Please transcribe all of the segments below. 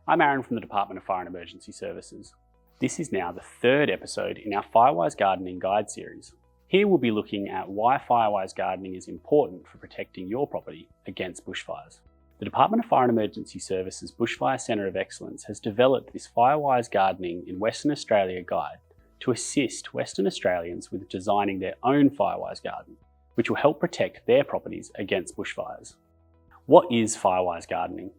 I'm Aaron from the Department of Fire and Emergency Services. This is now the third episode in our Firewise Gardening Guide series. Here we'll be looking at why Firewise gardening is important for protecting your property against bushfires. The Department of Fire and Emergency Services Bushfire Centre of Excellence has developed this Firewise Gardening in Western Australia guide to assist Western Australians with designing their own Firewise garden, which will help protect their properties against bushfires. What is Firewise gardening?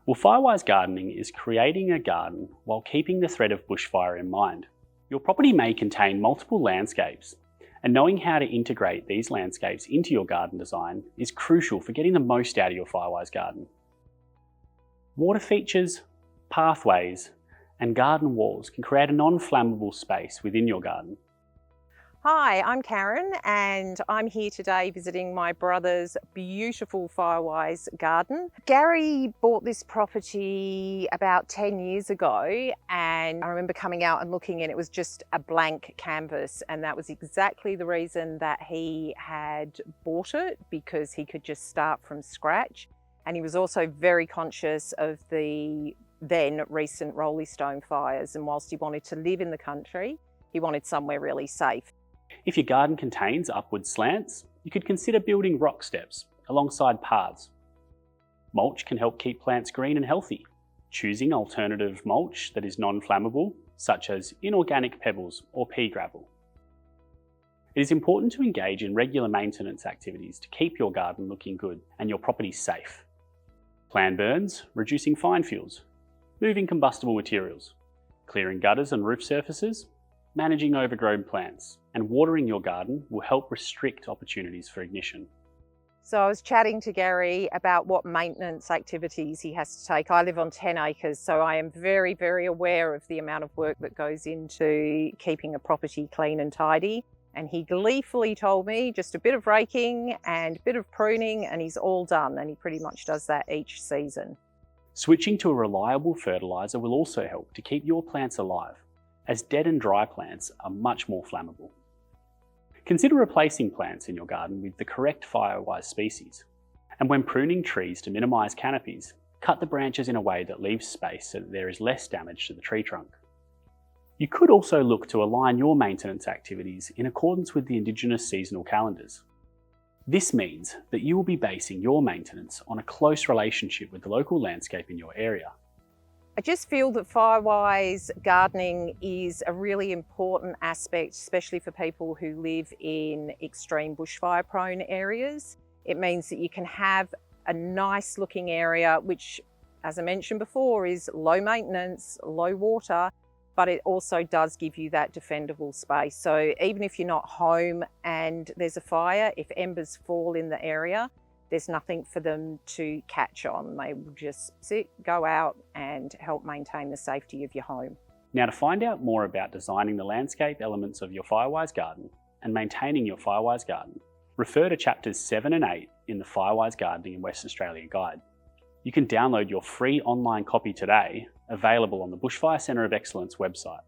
Well, Firewise gardening is creating a garden while keeping the threat of bushfire in mind. Your property may contain multiple landscapes, and knowing how to integrate these landscapes into your garden design is crucial for getting the most out of your Firewise garden. Water features, pathways, and garden walls can create a non-flammable space within your garden. Hi, I'm Karen and I'm here today visiting my brother's beautiful Firewise garden. Gary bought this property about 10 years ago and I remember coming out and looking and it was just a blank canvas, and that was exactly the reason that he had bought it, because he could just start from scratch. And he was also very conscious of the then recent Rollie Stone fires, and whilst he wanted to live in the country, he wanted somewhere really safe. If your garden contains upward slants, you could consider building rock steps alongside paths. Mulch can help keep plants green and healthy. Choosing alternative mulch that is non-flammable, such as inorganic pebbles or pea gravel. It is important to engage in regular maintenance activities to keep your garden looking good and your property safe. Plan burns, reducing fine fuels, moving combustible materials, clearing gutters and roof surfaces, managing overgrown plants, and watering your garden will help restrict opportunities for ignition. So I was chatting to Gary about what maintenance activities he has to take. I live on 10 acres, so I am very, very aware of the amount of work that goes into keeping a property clean and tidy. And he gleefully told me just a bit of raking and a bit of pruning and he's all done, and he pretty much does that each season. Switching to a reliable fertiliser will also help to keep your plants alive, as dead and dry plants are much more flammable. Consider replacing plants in your garden with the correct Firewise species. And when pruning trees to minimise canopies, cut the branches in a way that leaves space so that there is less damage to the tree trunk. You could also look to align your maintenance activities in accordance with the Indigenous seasonal calendars. This means that you will be basing your maintenance on a close relationship with the local landscape in your area. I just feel that Firewise gardening is a really important aspect, especially for people who live in extreme bushfire prone areas. It means that you can have a nice looking area, which, as I mentioned before, is low maintenance, low water, but it also does give you that defendable space. So even if you're not home and there's a fire, if embers fall in the area, there's nothing for them to catch on. They will just go out and help maintain the safety of your home. Now, to find out more about designing the landscape elements of your Firewise garden and maintaining your Firewise garden, refer to chapters 7 and 8 in the Firewise Gardening in Western Australia guide. You can download your free online copy today, available on the Bushfire Centre of Excellence website.